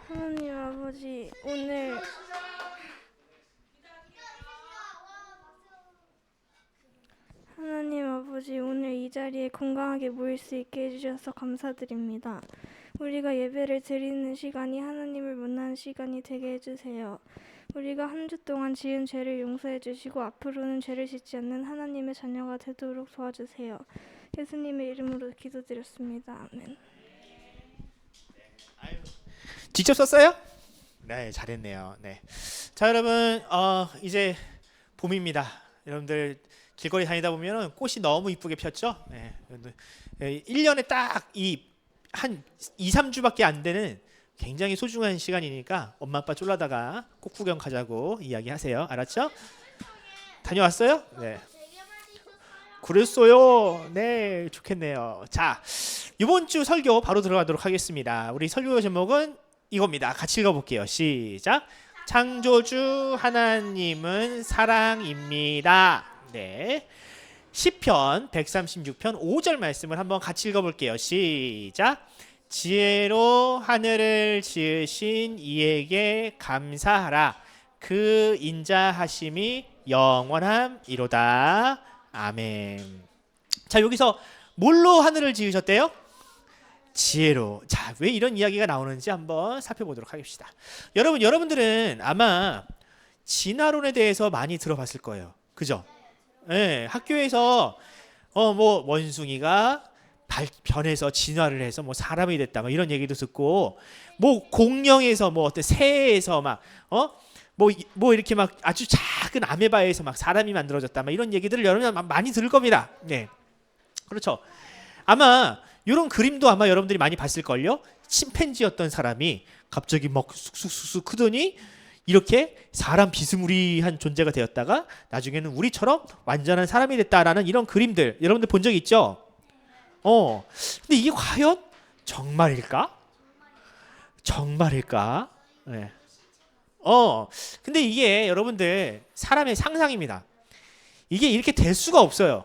하나님 아버지, 오늘 하나님 아버지, 오늘 이 자리에 건강하게 모일 수 있게 해주셔서 감사드립니다. 우리가 예배를 드리는 시간이 하나님을 만나는 시간이 되게 해주세요. 우리가 한 주 동안 지은 죄를 용서해 주시고 앞으로는 죄를 짓지 않는 하나님의 자녀가 되도록 도와주세요. 예수님의 이름으로 기도드렸습니다. 아멘. 직접 썼어요? 네, 잘했네요. 네. 자, 여러분, 이제 봄입니다. 여러분들 길거리 다니다 보면 꽃이 너무 이쁘게 폈죠? 네. 1년에 딱 한 2, 3주밖에 안 되는 굉장히 소중한 시간이니까 엄마 아빠 쫄라다가 꽃 구경 가자고 이야기하세요. 알았죠? 다녀왔어요? 네. 그랬어요. 네, 좋겠네요. 자, 이번 주 설교 바로 들어가도록 하겠습니다. 우리 설교 제목은 이겁니다. 같이 읽어볼게요. 시작. 창조주 하나님은 사랑입니다. 네. 시편 136편 5절 말씀을 한번 같이 읽어볼게요. 시작. 지혜로 하늘을 지으신 이에게 감사하라. 그 인자하심이 영원함이로다. 아멘. 자, 여기서 뭘로 하늘을 지으셨대요? 지혜로. 자, 왜 이런 이야기가 나오는지 한번 살펴보도록 하겠습니다. 여러분들은 아마 진화론에 대해서 많이 들어봤을 거예요. 그죠? 네, 학교에서 뭐 원숭이가 변해서 진화를 해서 뭐 사람이 됐다, 뭐 이런 얘기도 듣고, 뭐 공룡에서 뭐 어떤 새에서 막 뭐 이렇게 막 아주 작은 아메바에서 막 사람이 만들어졌다, 막 이런 얘기들을 여러분 많이 들을 겁니다. 네, 그렇죠. 아마 이런 그림도 아마 여러분들이 많이 봤을 걸요. 침팬지였던 사람이 갑자기 막 쑥쑥쑥쑥 크더니 이렇게 사람 비스무리한 존재가 되었다가 나중에는 우리처럼 완전한 사람이 됐다라는 이런 그림들 여러분들 본 적 있죠? 근데 이게 과연 정말일까? 정말일까? 네. 근데 이게 여러분들 사람의 상상입니다. 이게 이렇게 될 수가 없어요.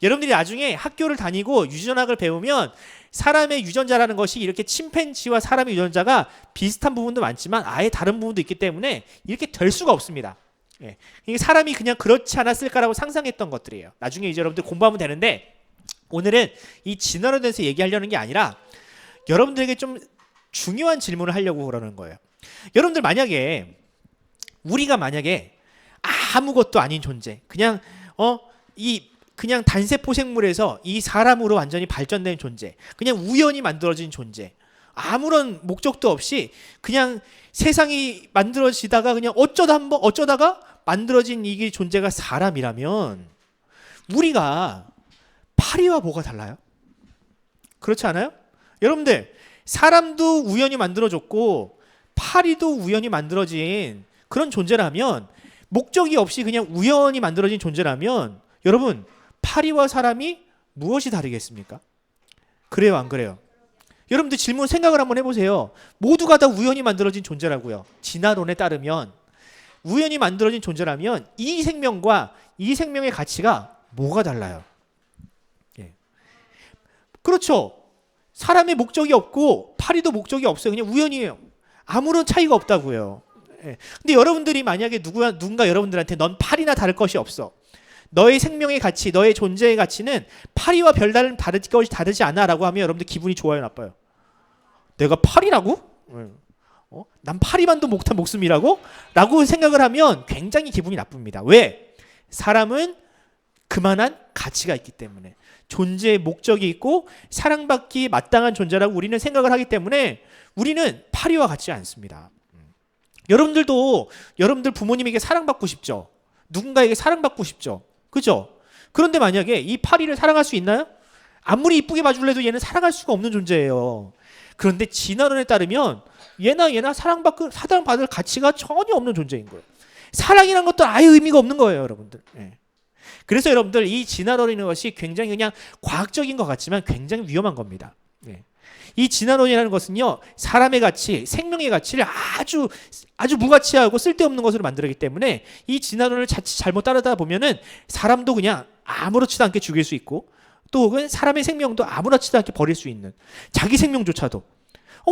여러분들이 나중에 학교를 다니고 유전학을 배우면 사람의 유전자라는 것이 이렇게 침팬지와 사람의 유전자가 비슷한 부분도 많지만 아예 다른 부분도 있기 때문에 이렇게 될 수가 없습니다. 예. 이게 사람이 그냥 그렇지 않았을까라고 상상했던 것들이에요. 나중에 이제 여러분들 공부하면 되는데, 오늘은 이 진화론에 대해서 얘기하려는 게 아니라 여러분들에게 좀 중요한 질문을 하려고 그러는 거예요. 여러분들 우리가 만약에 아무것도 아닌 존재, 그냥 그냥 단세포 생물에서 이 사람으로 완전히 발전된 존재, 그냥 우연히 만들어진 존재, 아무런 목적도 없이 그냥 세상이 만들어지다가 그냥 어쩌다가 만들어진 이 존재가 사람이라면 우리가 파리와 뭐가 달라요? 그렇지 않아요? 여러분들, 사람도 우연히 만들어졌고 파리도 우연히 만들어진 그런 존재라면, 목적이 없이 그냥 우연히 만들어진 존재라면 여러분, 파리와 사람이 무엇이 다르겠습니까? 그래요, 안 그래요? 여러분들 질문 생각을 한번 해보세요. 모두가 다 우연히 만들어진 존재라고요. 진화론에 따르면 우연히 만들어진 존재라면 이 생명과 이 생명의 가치가 뭐가 달라요? 예. 그렇죠. 사람의 목적이 없고 파리도 목적이 없어요. 그냥 우연이에요. 아무런 차이가 없다고요. 예. 근데 여러분들이 만약에 누군가 여러분들한테 넌 파리나 다를 것이 없어, 너의 생명의 가치, 너의 존재의 가치는 파리와 별다른 것이 다르지 않아 라고 하면 여러분들 기분이 좋아요, 나빠요? 내가 파리라고? 난 파리만도 못한 목숨이라고? 라고 생각을 하면 굉장히 기분이 나쁩니다. 왜? 사람은 그만한 가치가 있기 때문에, 존재의 목적이 있고 사랑받기 마땅한 존재라고 우리는 생각을 하기 때문에 우리는 파리와 같지 않습니다. 여러분들 부모님에게 사랑받고 싶죠? 누군가에게 사랑받고 싶죠? 그죠? 그런데 만약에 이 파리를 사랑할 수 있나요? 아무리 이쁘게 봐줄래도 얘는 사랑할 수가 없는 존재예요. 그런데 진화론에 따르면 얘나 사랑받을 가치가 전혀 없는 존재인 거예요. 사랑이란 것도 아예 의미가 없는 거예요, 여러분들. 예. 그래서 여러분들, 이 진화론이라는 것이 굉장히 그냥 과학적인 것 같지만 굉장히 위험한 겁니다. 예. 이 진화론이라는 것은요, 사람의 가치, 생명의 가치를 아주 무가치하고 쓸데없는 것으로 만들기 때문에 이 진화론을 자칫 잘못 따르다 보면은 사람도 그냥 아무렇지도 않게 죽일 수 있고, 또 혹은 사람의 생명도 아무렇지도 않게 버릴 수 있는, 자기 생명조차도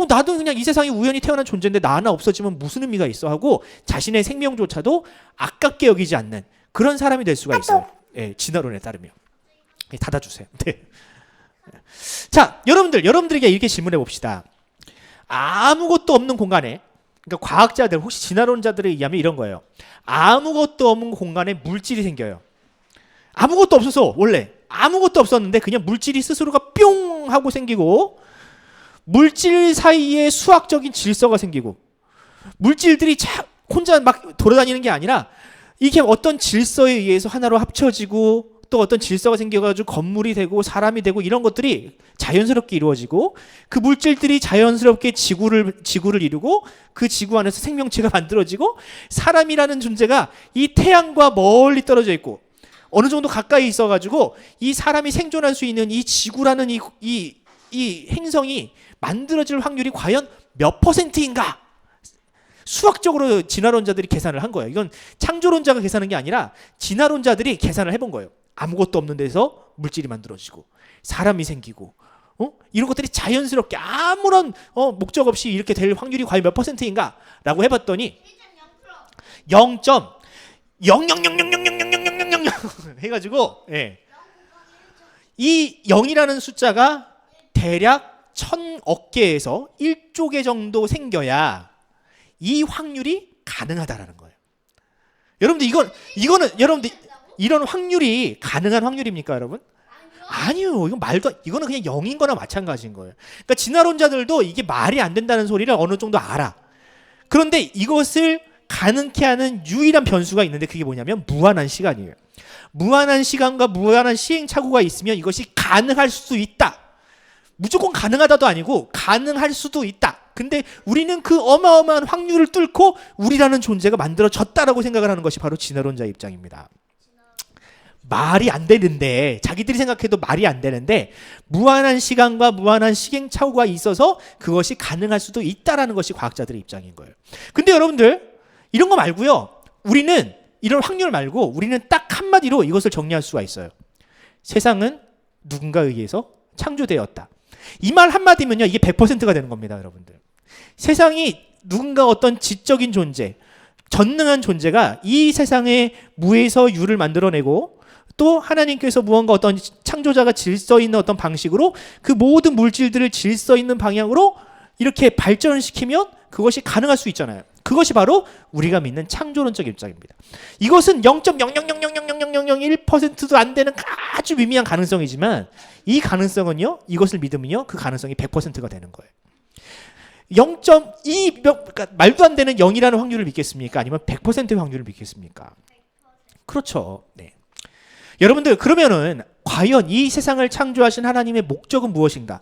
나도 그냥 이 세상에 우연히 태어난 존재인데 나 하나 없어지면 무슨 의미가 있어 하고 자신의 생명조차도 아깝게 여기지 않는 그런 사람이 될 수가 있어요. 예, 진화론에 따르면. 예, 닫아주세요. 네. 자, 여러분들에게 이렇게 질문해 봅시다. 아무것도 없는 공간에, 그러니까 과학자들 혹시 진화론자들에 의하면 이런 거예요. 아무것도 없는 공간에 물질이 생겨요. 아무것도 없어서 원래 아무것도 없었는데 그냥 물질이 스스로가 뿅 하고 생기고 물질 사이에 수학적인 질서가 생기고 물질들이 혼자 막 돌아다니는 게 아니라 이게 어떤 질서에 의해서 하나로 합쳐지고 또 어떤 질서가 생겨가지고 건물이 되고 사람이 되고 이런 것들이 자연스럽게 이루어지고 그 물질들이 자연스럽게 지구를 이루고 그 지구 안에서 생명체가 만들어지고 사람이라는 존재가 이 태양과 멀리 떨어져 있고 어느 정도 가까이 있어가지고 이 사람이 생존할 수 있는 이 지구라는 이 행성이 만들어질 확률이 과연 몇 %인가? 수학적으로 진화론자들이 계산을 한 거예요. 이건 창조론자가 계산한 게 아니라 진화론자들이 계산을 해본 거예요. 아무것도 없는 데서 물질이 만들어지고 사람이 생기고 이런 것들이 자연스럽게 아무런 목적 없이 이렇게 될 확률이 과연 몇 %인가? 라고 해봤더니 0.000000000 해가지고 예. 이 0이라는 숫자가 대략 1000억 개에서 1조 개 정도 생겨야 이 확률이 가능하다라는 거예요. 여러분들 이거는 여러분들 이런 확률이 가능한 확률입니까, 여러분? 아니요. 이거는 그냥 0인 거나 마찬가지인 거예요. 그러니까 진화론자들도 이게 말이 안 된다는 소리를 어느 정도 알아. 그런데 이것을 가능케 하는 유일한 변수가 있는데 그게 뭐냐면 무한한 시간이에요. 무한한 시간과 무한한 시행착오가 있으면 이것이 가능할 수 있다. 무조건 가능하다도 아니고 가능할 수도 있다. 근데 우리는 그 어마어마한 확률을 뚫고 우리라는 존재가 만들어졌다라고 생각을 하는 것이 바로 진화론자의 입장입니다. 말이 안 되는데 자기들이 생각해도 말이 안 되는데 무한한 시간과 무한한 시행착오가 있어서 그것이 가능할 수도 있다라는 것이 과학자들의 입장인 거예요. 근데 여러분들 이런 거 말고요. 우리는 이런 확률 말고 우리는 딱 한마디로 이것을 정리할 수가 있어요. 세상은 누군가에 의해서 창조되었다. 이 말 한마디면요. 이게 100%가 되는 겁니다. 여러분들. 세상이 누군가 어떤 지적인 존재, 전능한 존재가 이 세상에 무에서 유를 만들어내고 또 하나님께서 무언가 어떤 창조자가 질서 있는 어떤 방식으로 그 모든 물질들을 질서 있는 방향으로 이렇게 발전시키면 그것이 가능할 수 있잖아요. 그것이 바로 우리가 믿는 창조론적 입장입니다. 이것은 0.000000001%도 안 되는 아주 미미한 가능성이지만 이 가능성은요. 이것을 믿으면요. 그 가능성이 100%가 되는 거예요. 0.2 그러니까 말도 안 되는 0이라는 확률을 믿겠습니까? 아니면 100%의 확률을 믿겠습니까? 그렇죠. 네. 여러분들 그러면은 과연 이 세상을 창조하신 하나님의 목적은 무엇인가?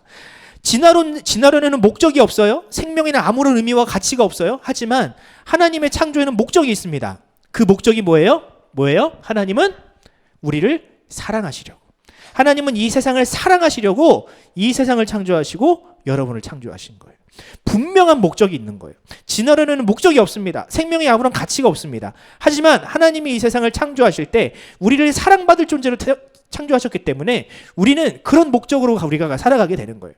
진화론에는 목적이 없어요. 생명에는 아무런 의미와 가치가 없어요. 하지만 하나님의 창조에는 목적이 있습니다. 그 목적이 뭐예요? 하나님은 우리를 사랑하시려고. 하나님은 이 세상을 사랑하시려고 이 세상을 창조하시고 여러분을 창조하신 거예요. 분명한 목적이 있는 거예요. 진화론에는 목적이 없습니다. 생명에 아무런 가치가 없습니다. 하지만 하나님이 이 세상을 창조하실 때 우리를 사랑받을 존재로 창조하셨기 때문에 우리는 그런 목적으로 우리가 살아가게 되는 거예요.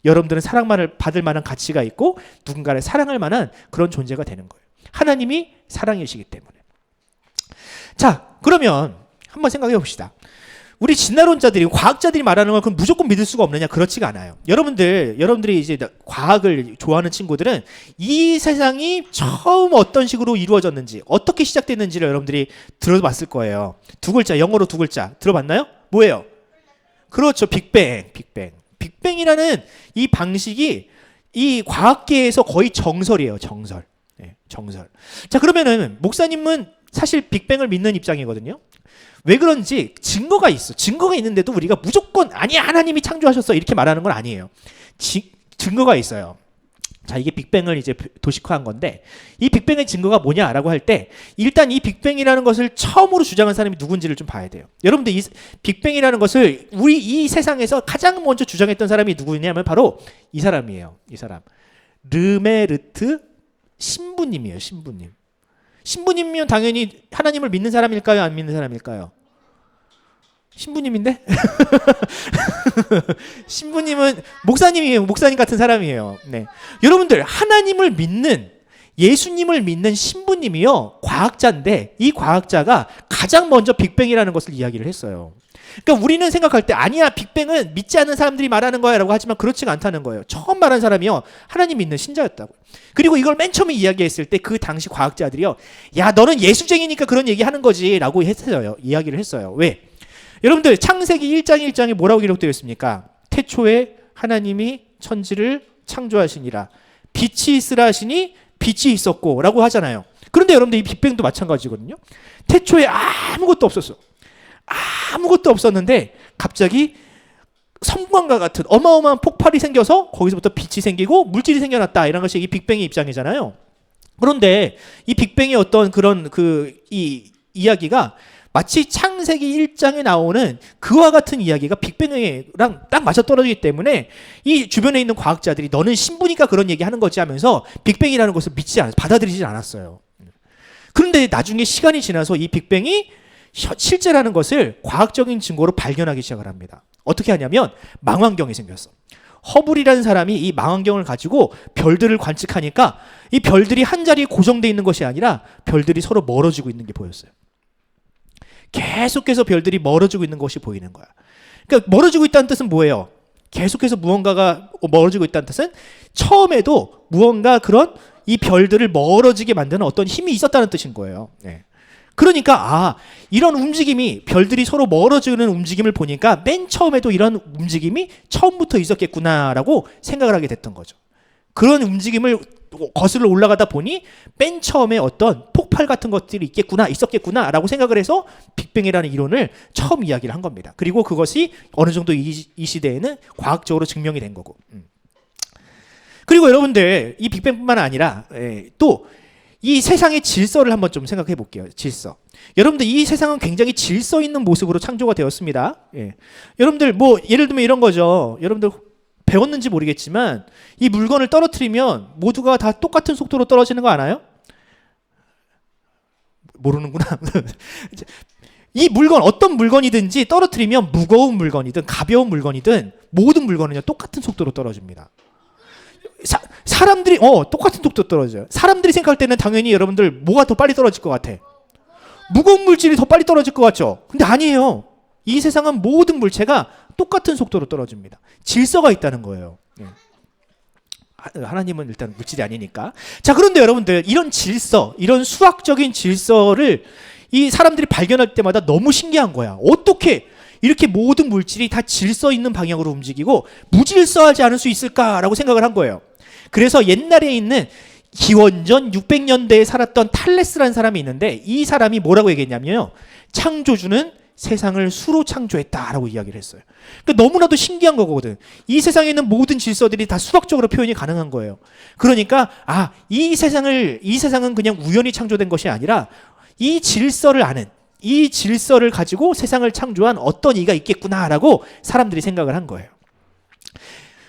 여러분들은 사랑만을 받을 만한 가치가 있고 누군가를 사랑할 만한 그런 존재가 되는 거예요. 하나님이 사랑이시기 때문에. 자, 그러면 한번 생각해 봅시다. 우리 진화론자들이 과학자들이 말하는 걸 그럼 무조건 믿을 수가 없느냐? 그렇지가 않아요. 여러분들이 이제 과학을 좋아하는 친구들은 이 세상이 처음 어떤 식으로 이루어졌는지 어떻게 시작됐는지를 여러분들이 들어봤을 거예요. 두 글자, 영어로 두 글자 들어봤나요? 뭐예요? 그렇죠. 빅뱅이라는 이 방식이 이 과학계에서 거의 정설이에요. 정설. 네, 정설. 자, 그러면은 목사님은 사실 빅뱅을 믿는 입장이거든요. 왜 그런지 증거가 있어. 증거가 있는데도 우리가 무조건 아니야 하나님이 창조하셨어 이렇게 말하는 건 아니에요. 증거가 있어요. 자, 이게 빅뱅을 이제 도식화한 건데 이 빅뱅의 증거가 뭐냐라고 할 때 일단 이 빅뱅이라는 것을 처음으로 주장한 사람이 누군지를 좀 봐야 돼요. 여러분들 이 빅뱅이라는 것을 우리 이 세상에서 가장 먼저 주장했던 사람이 누구냐면 바로 이 사람이에요. 이 사람. 르메르트 신부님이에요. 신부님. 신부님이면 당연히 하나님을 믿는 사람일까요? 안 믿는 사람일까요? 신부님인데? 신부님은 목사님이에요. 목사님 같은 사람이에요. 네. 여러분들 하나님을 믿는 예수님을 믿는 신부님이요 과학자인데 이 과학자가 가장 먼저 빅뱅이라는 것을 이야기를 했어요. 그러니까 우리는 생각할 때 아니야 빅뱅은 믿지 않는 사람들이 말하는 거야 라고 하지만 그렇지가 않다는 거예요. 처음 말한 사람이요 하나님 믿는 신자였다고. 그리고 이걸 맨 처음에 이야기했을 때 그 당시 과학자들이요 야 너는 예수쟁이니까 그런 얘기하는 거지 라고 했어요. 이야기를 했어요. 왜? 여러분들 창세기 1장 1장에 뭐라고 기록되어 있습니까? 태초에 하나님이 천지를 창조하시니라 빛이 있으라 하시니 빛이 있었고 라고 하잖아요. 그런데 여러분들 이 빅뱅도 마찬가지거든요. 태초에 아무것도 없었어. 아무것도 없었는데 갑자기 섬광과 같은 어마어마한 폭발이 생겨서 거기서부터 빛이 생기고 물질이 생겨났다. 이런 것이 이 빅뱅의 입장이잖아요. 그런데 이 빅뱅의 어떤 그런 이 이야기가 마치 창세기 1장에 나오는 그와 같은 이야기가 빅뱅이랑 딱 맞아떨어지기 때문에 이 주변에 있는 과학자들이 너는 신부니까 그런 얘기하는 거지 하면서 빅뱅이라는 것을 받아들이지 않았어요. 그런데 나중에 시간이 지나서 이 빅뱅이 실제라는 것을 과학적인 증거로 발견하기 시작을 합니다. 어떻게 하냐면 망원경이 생겼어. 허블이라는 사람이 이 망원경을 가지고 별들을 관측하니까 이 별들이 한 자리에 고정되어 있는 것이 아니라 별들이 서로 멀어지고 있는 게 보였어요. 계속해서 별들이 멀어지고 있는 것이 보이는 거야. 그러니까 멀어지고 있다는 뜻은 뭐예요? 계속해서 무언가가 멀어지고 있다는 뜻은 처음에도 무언가 그런 이 별들을 멀어지게 만드는 어떤 힘이 있었다는 뜻인 거예요. 네. 그러니까 이런 움직임이 별들이 서로 멀어지는 움직임을 보니까 맨 처음에도 이런 움직임이 처음부터 있었겠구나라고 생각을 하게 됐던 거죠. 그런 움직임을 거슬러 올라가다 보니 맨 처음에 어떤 폭발 같은 것들이 있었겠구나라고 생각을 해서 빅뱅이라는 이론을 처음 이야기를 한 겁니다. 그리고 그것이 어느 정도 이 시대에는 과학적으로 증명이 된 거고. 그리고 여러분들 이 빅뱅뿐만 아니라 또 이 세상의 질서를 한번 좀 생각해 볼게요. 질서. 여러분들 이 세상은 굉장히 질서 있는 모습으로 창조가 되었습니다. 여러분들 뭐 예를 들면 이런 거죠. 여러분들 배웠는지 모르겠지만 이 물건을 떨어뜨리면 모두가 다 똑같은 속도로 떨어지는 거 아나요? 모르는구나. 이 물건 어떤 물건이든지 떨어뜨리면 무거운 물건이든 가벼운 물건이든 모든 물건은 똑같은 속도로 떨어집니다. 사람들이 똑같은 속도로 떨어져요. 사람들이 생각할 때는 당연히 여러분들 뭐가 더 빨리 떨어질 것 같아? 무거운 물질이 더 빨리 떨어질 것 같죠? 근데 아니에요. 이 세상은 모든 물체가 똑같은 속도로 떨어집니다. 질서가 있다는 거예요. 하나님은 일단 물질이 아니니까. 자, 그런데 여러분들 이런 질서, 이런 수학적인 질서를 이 사람들이 발견할 때마다 너무 신기한 거야. 어떻게 이렇게 모든 물질이 다 질서 있는 방향으로 움직이고 무질서하지 않을 수 있을까라고 생각을 한 거예요. 그래서 옛날에 있는 기원전 600년대에 살았던 탈레스라는 사람이 있는데 이 사람이 뭐라고 얘기했냐면요. 창조주는 세상을 수로 창조했다라고 이야기를 했어요. 그러니까 너무나도 신기한 거거든. 이 세상에 있는 모든 질서들이 다 수학적으로 표현이 가능한 거예요. 그러니까 이 세상은 그냥 우연히 창조된 것이 아니라 이 질서를 아는 이 질서를 가지고 세상을 창조한 어떤 이가 있겠구나라고 사람들이 생각을 한 거예요.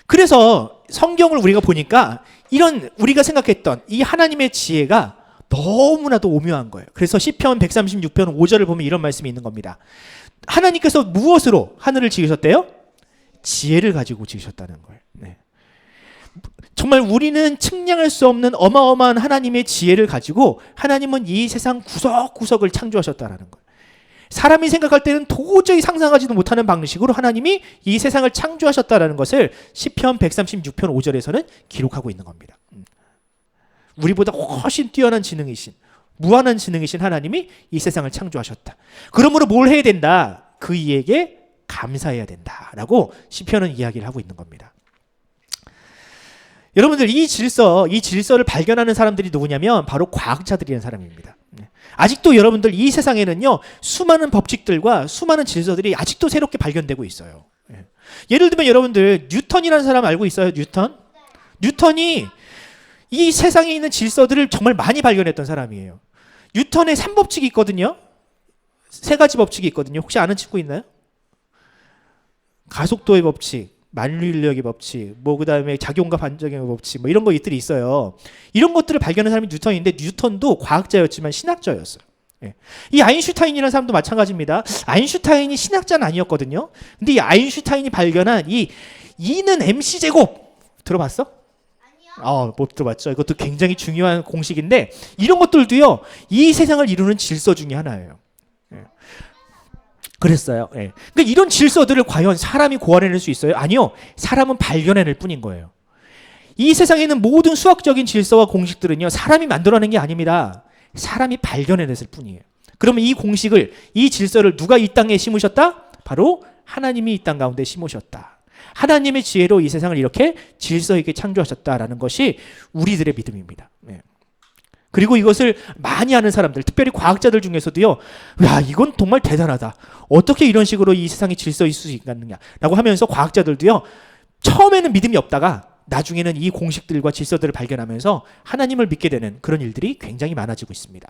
그래서 성경을 우리가 보니까 이런 우리가 생각했던 이 하나님의 지혜가 너무나도 오묘한 거예요. 그래서 시편 136편 5절을 보면 이런 말씀이 있는 겁니다. 하나님께서 무엇으로 하늘을 지으셨대요? 지혜를 가지고 지으셨다는 거예요. 네. 정말 우리는 측량할 수 없는 어마어마한 하나님의 지혜를 가지고 하나님은 이 세상 구석구석을 창조하셨다는 거예요. 사람이 생각할 때는 도저히 상상하지도 못하는 방식으로 하나님이 이 세상을 창조하셨다는 것을 시편 136편 5절에서는 기록하고 있는 겁니다. 우리보다 훨씬 뛰어난 지능이신 무한한 지능이신 하나님이 이 세상을 창조하셨다. 그러므로 뭘 해야 된다? 그 이에게 감사해야 된다라고 시편은 이야기를 하고 있는 겁니다. 여러분들 이 질서를 발견하는 사람들이 누구냐면 바로 과학자들이라는 사람입니다. 아직도 여러분들 이 세상에는요 수많은 법칙들과 수많은 질서들이 아직도 새롭게 발견되고 있어요. 예를 들면 여러분들 뉴턴이라는 사람 알고 있어요? 뉴턴이 이 세상에 있는 질서들을 정말 많이 발견했던 사람이에요. 뉴턴의 3법칙이 있거든요. 3가지 법칙이 있거든요. 혹시 아는 친구 있나요? 가속도의 법칙, 만류인력의 법칙, 그다음에 작용과 반작용의 법칙, 이런 것들이 있어요. 이런 것들을 발견한 사람이 뉴턴인데 뉴턴도 과학자였지만 신학자였어요. 이 아인슈타인이라는 사람도 마찬가지입니다. 아인슈타인이 신학자는 아니었거든요. 근데 이 아인슈타인이 발견한 이 E는 MC 제곱 들어봤어? 못 들어봤죠. 이것도 굉장히 중요한 공식인데 이런 것들도요. 이 세상을 이루는 질서 중에 하나예요. 그랬어요. 그러니까 이런 질서들을 과연 사람이 고안해낼 수 있어요? 아니요. 사람은 발견해낼 뿐인 거예요. 이 세상에 있는 모든 수학적인 질서와 공식들은요. 사람이 만들어낸 게 아닙니다. 사람이 발견해냈을 뿐이에요. 그러면 이 공식을, 이 질서를 누가 이 땅에 심으셨다? 바로 하나님이 이 땅 가운데 심으셨다. 하나님의 지혜로 이 세상을 이렇게 질서 있게 창조하셨다라는 것이 우리들의 믿음입니다. 그리고 이것을 많이 아는 사람들, 특별히 과학자들 중에서도요, 야, 이건 정말 대단하다. 어떻게 이런 식으로 이 세상에 질서 있을 수 있겠느냐라고 하면서 과학자들도요, 처음에는 믿음이 없다가 나중에는 이 공식들과 질서들을 발견하면서 하나님을 믿게 되는 그런 일들이 굉장히 많아지고 있습니다.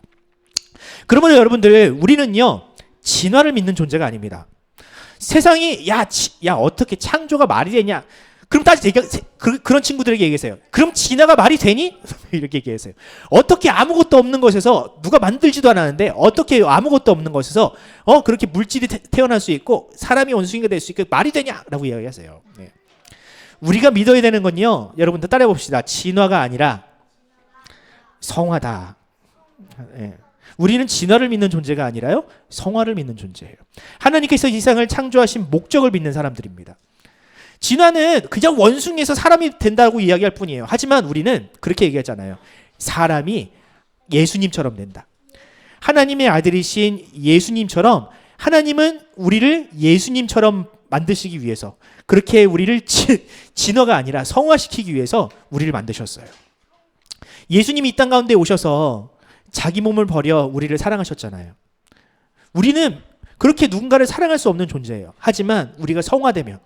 그러면 여러분들, 우리는요, 진화를 믿는 존재가 아닙니다. 세상이 야 어떻게 창조가 말이 되냐? 그럼 그런 친구들에게 얘기하세요. 그럼 진화가 말이 되니? 이렇게 얘기하세요. 어떻게 아무것도 없는 것에서 누가 만들지도 않았는데 어떻게 아무것도 없는 것에서 그렇게 물질이 태어날 수 있고 사람이 원숭이가 될 수 있고 말이 되냐라고 이야기하세요. 우리가 믿어야 되는 건요. 여러분들 따라해 봅시다. 진화가 아니라 성화다. 우리는 진화를 믿는 존재가 아니라요. 성화를 믿는 존재예요. 하나님께서 이 세상을 창조하신 목적을 믿는 사람들입니다. 진화는 그냥 원숭이에서 사람이 된다고 이야기할 뿐이에요. 하지만 우리는 그렇게 얘기하잖아요. 사람이 예수님처럼 된다. 하나님의 아들이신 예수님처럼 하나님은 우리를 예수님처럼 만드시기 위해서 그렇게 우리를 진화가 아니라 성화시키기 위해서 우리를 만드셨어요. 예수님이 이 땅 가운데 오셔서 자기 몸을 버려 우리를 사랑하셨잖아요. 우리는 그렇게 누군가를 사랑할 수 없는 존재예요. 하지만 우리가 성화되면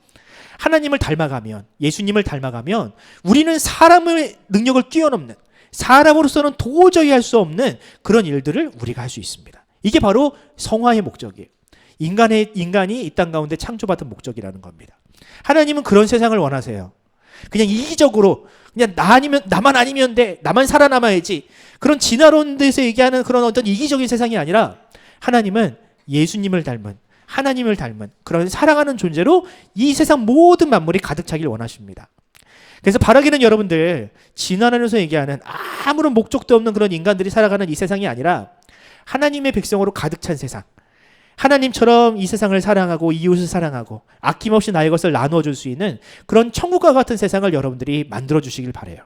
하나님을 닮아가면 예수님을 닮아가면 우리는 사람의 능력을 뛰어넘는 사람으로서는 도저히 할 수 없는 그런 일들을 우리가 할 수 있습니다. 이게 바로 성화의 목적이에요. 인간이 이 땅 가운데 창조받은 목적이라는 겁니다. 하나님은 그런 세상을 원하세요. 그냥 이기적으로 그냥 나만 아니면 돼. 나만 살아남아야지. 그런 진화론에서 얘기하는 그런 어떤 이기적인 세상이 아니라 하나님은 예수님을 닮은 하나님을 닮은 그런 사랑하는 존재로 이 세상 모든 만물이 가득 차길 원하십니다. 그래서 바라기는 여러분들 진화론에서 얘기하는 아무런 목적도 없는 그런 인간들이 살아가는 이 세상이 아니라 하나님의 백성으로 가득 찬 세상. 하나님처럼 이 세상을 사랑하고 이웃을 사랑하고 아낌없이 나의 것을 나누어 줄 수 있는 그런 천국과 같은 세상을 여러분들이 만들어 주시길 바라요.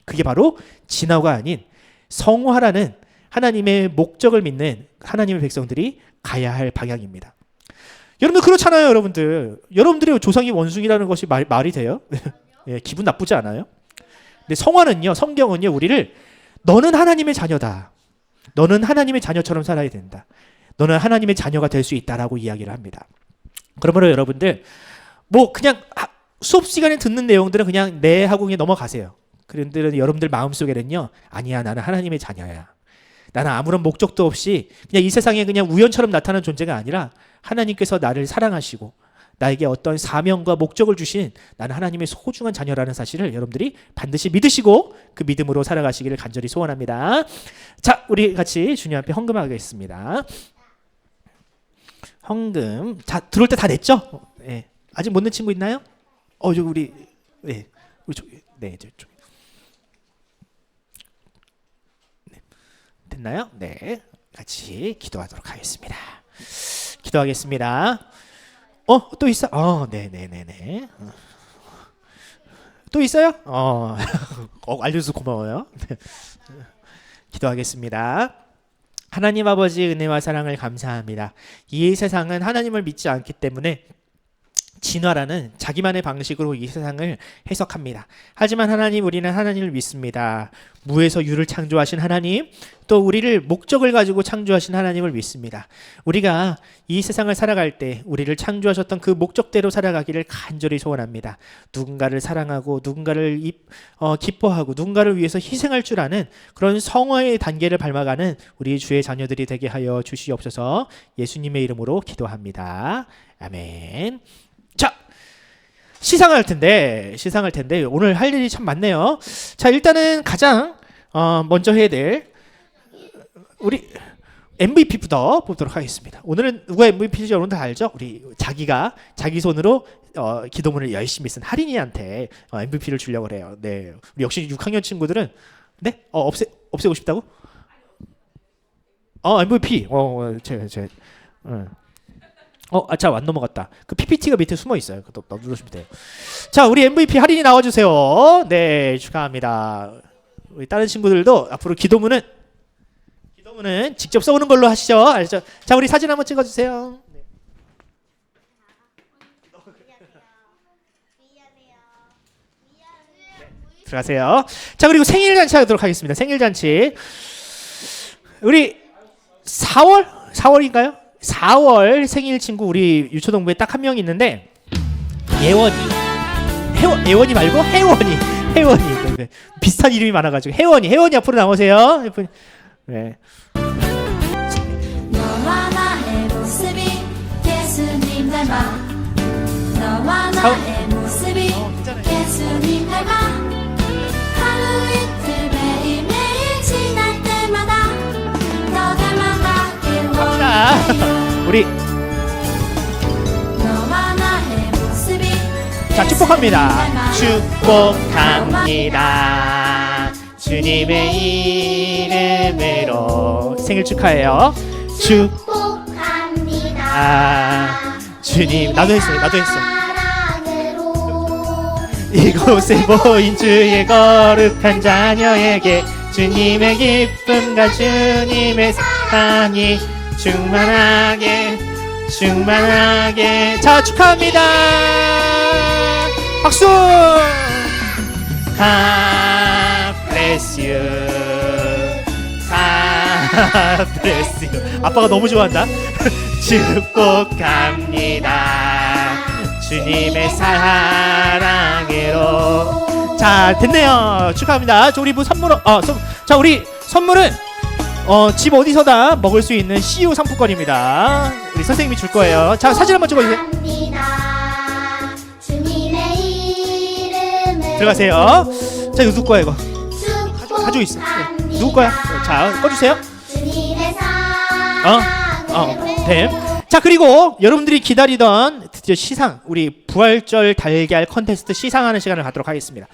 그게 바로 진화가 아닌 성화라는 하나님의 목적을 믿는 하나님의 백성들이 가야 할 방향입니다. 여러분들 그렇잖아요. 여러분들의 조상이 원숭이라는 것이 말이 돼요? 예, 기분 나쁘지 않아요? 근데 성화는요, 성경은요, 우리를 너는 하나님의 자녀다. 너는 하나님의 자녀처럼 살아야 된다. 너는 하나님의 자녀가 될 수 있다라고 이야기를 합니다. 그러므로 여러분들 그냥 수업 시간에 듣는 내용들은 그냥 네 하고 그냥 넘어가세요. 그런데 여러분들 마음속에는요, 아니야, 나는 하나님의 자녀야. 나는 아무런 목적도 없이 그냥 이 세상에 그냥 우연처럼 나타나는 존재가 아니라 하나님께서 나를 사랑하시고 나에게 어떤 사명과 목적을 주신 나는 하나님의 소중한 자녀라는 사실을 여러분들이 반드시 믿으시고 그 믿음으로 살아가시기를 간절히 소원합니다. 자, 우리 같이 주님 앞에 헌금하겠습니다. 헌금. 자, 들어올 때 다 냈죠? 네. 아직 못 낸 친구 있나요? 우리 저기, 저쪽. 네. 됐나요? 네. 같이 기도하도록 하겠습니다. 기도하겠습니다. 또 있어? 네네네네. 또 있어요? 알려줘서 고마워요. 기도하겠습니다. 하나님 아버지 은혜와 사랑을 감사합니다. 이 세상은 하나님을 믿지 않기 때문에 진화라는 자기만의 방식으로 이 세상을 해석합니다. 하지만 하나님, 우리는 하나님을 믿습니다. 무에서 유를 창조하신 하나님, 또 우리를 목적을 가지고 창조하신 하나님을 믿습니다. 우리가 이 세상을 살아갈 때 우리를 창조하셨던 그 목적대로 살아가기를 간절히 소원합니다. 누군가를 사랑하고 누군가를 기뻐하고 누군가를 위해서 희생할 줄 아는 그런 성화의 단계를 밟아가는 우리 주의 자녀들이 되게 하여 주시옵소서. 예수님의 이름으로 기도합니다. 아멘. 자, 시상할 텐데 오늘 할 일이 참 많네요. 자, 일단은 가장 먼저 해야 될 MVP부터 보도록 하겠습니다. 오늘은 누가 MVP인지 여러분 다 알죠? 우리 자기가 자기 손으로 기도문을 열심히 쓴 하린이한테 MVP를 주려고 해요. 네, 우리 역시 6학년 친구들은 네, 없애고 싶다고? MVP. 자, 안 넘어갔다. 그 PPT가 밑에 숨어 있어요. 그거 누르시면 돼요. 자, 우리 MVP 할인이 나와주세요. 네, 축하합니다. 우리 다른 친구들도 앞으로 기도문은 직접 써오는 걸로 하시죠. 알죠? 자, 우리 사진 한번 찍어주세요. 네. 들어가세요. 자, 그리고 생일 잔치 하도록 하겠습니다. 생일 잔치. 우리 4월인가요? 4월 생일 친구 우리 유초동부에 딱 한 명 있는데 예원이 말고 혜원이 네. 비슷한 이름이 많아가지고 혜원이 앞으로 나오세요. 네. 너와 나의 모습이 예수님 닮아 너와 나의 모습이 예수님 닮아 하루 이틀 매일매일 지날 때마다 너 닮아가길 원해요 우리 너와 나의 모습이 자, 축복합니다. 축복합니다. 주님의 이름으로 생일 축하해요. 축복합니다 주님, 나도 했어. 사랑으로 이곳에 모인 주의 거룩한 자녀에게 주님의 기쁨과 주님의 사랑이 충만하게 자, 축하합니다. 박수. God bless you. God bless you. 아빠가 너무 좋아한다. 축복합니다. 주님의 사랑으로. 자, 됐네요. 축하합니다. 자, 우리 뭐 선물은 자, 우리 선물은 집 어디서다 먹을 수 있는 CU 상품권입니다. 우리 선생님이 줄 거예요. 자, 사진 한번 찍어주세요. 들어가세요. 자, 이거 누구 거야 이거? 가지고 있어. 네. 누구 거야? 자, 꺼주세요. 뱀. 자, 그리고 여러분들이 기다리던 드디어 시상, 우리 부활절 달걀 컨테스트 시상하는 시간을 갖도록 하겠습니다.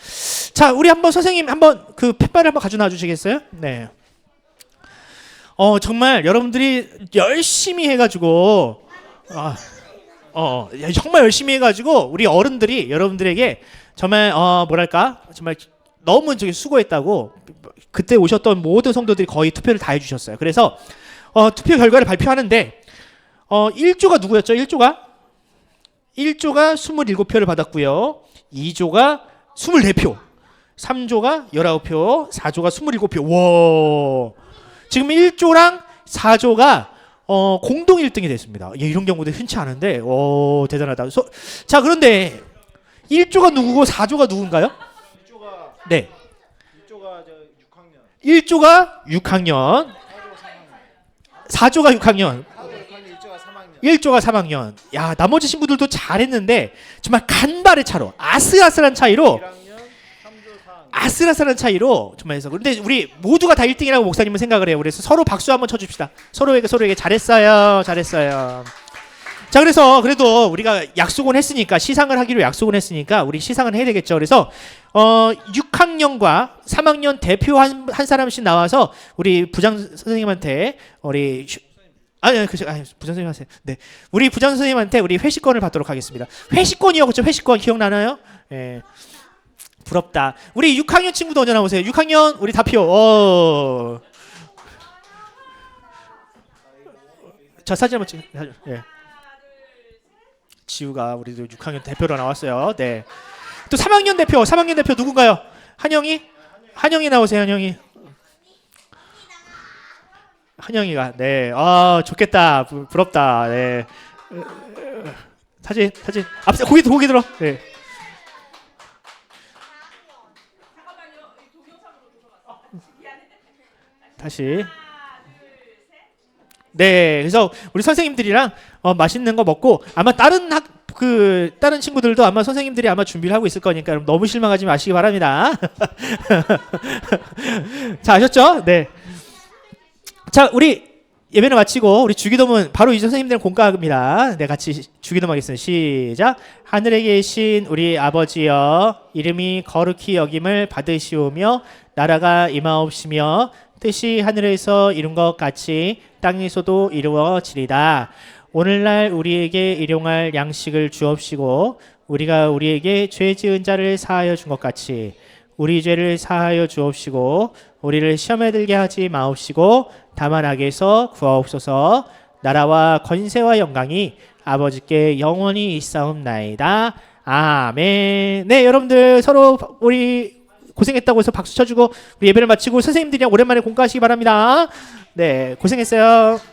자, 우리 선생님 한번 그 팻말을 한번 가져놔 주시겠어요? 네. 정말 여러분들이 열심히 해가지고 정말 열심히 해가지고 우리 어른들이 여러분들에게 정말 정말 너무 수고했다고 그때 오셨던 모든 성도들이 거의 투표를 다 해주셨어요. 그래서 투표 결과를 발표하는데 1조가 누구였죠? 1조가 27표를 받았고요. 2조가 24표, 3조가 19표, 4조가 27표. 와, 지금 1조랑 4조가 공동 1등이 됐습니다. 이런 경우도 흔치 않은데 대단하다. 자, 그런데 1조가 누구고 4조가 누군가요? 1조가 네. 1조가 6학년, 1조가 6학년, 4조가 6학년, 1조가 3학년. 야, 나머지 친구들도 잘했는데 정말 간발의 차로, 아슬아슬한 차이로 1학년, 3조, 4학년. 아슬아슬한 차이로 정말 해서. 그런데 우리 모두가 다 1등이라고 목사님은 생각을 해요. 그래서 서로 박수 한번 쳐줍시다. 서로에게 잘했어요. 자, 그래서 그래도 우리가 약속은 했으니까, 시상을 하기로 약속은 했으니까 우리 시상을 해야 되겠죠. 그래서 6학년과 3학년 대표 한 사람씩 나와서 우리 부장 선생님한테 부장 선생님 하세요. 네, 우리 부장 선생님한테 우리 회식권을 받도록 하겠습니다. 회식권이요, 그렇죠? 회식권 기억나나요? 예. 부럽다. 우리 6학년 친구도 먼저 나오세요. 6학년 우리 다표. 자, 사진 한번 찍어. 예. 지우가 우리도 6학년 대표로 나왔어요. 네. 또 3학년 대표 누군가요? 한영이 나오세요. 한영이가. 네. 좋겠다. 부럽다. 네. 사진. 앞서 고개 들어. 네. 다시. 네, 그래서 우리 선생님들이랑 맛있는 거 먹고, 아마 다른 친구들도 아마 선생님들이 아마 준비를 하고 있을 거니까 너무 실망하지 마시기 바랍니다. 자, 아셨죠? 네. 자, 우리 예배를 마치고 우리 주기도문 바로 이제 선생님들 공과합니다. 네, 같이 주기도문 하겠습니다. 시작. 하늘에 계신 우리 아버지여, 이름이 거룩히 여김을 받으시오며 나라가 임하옵시며 뜻이 하늘에서 이룬 것 같이 땅에서도 이루어지리다. 오늘날 우리에게 일용할 양식을 주옵시고 우리가 우리에게 죄 지은 자를 사하여 준 것 같이 우리 죄를 사하여 주옵시고 우리를 시험에 들게 하지 마옵시고 다만 악에서 구하옵소서. 나라와 권세와 영광이 아버지께 영원히 있사옵나이다. 아멘. 네, 여러분들 서로 우리 고생했다고 해서 박수 쳐주고 우리 예배를 마치고 선생님들이랑 오랜만에 공부하시기 바랍니다. 네, 고생했어요.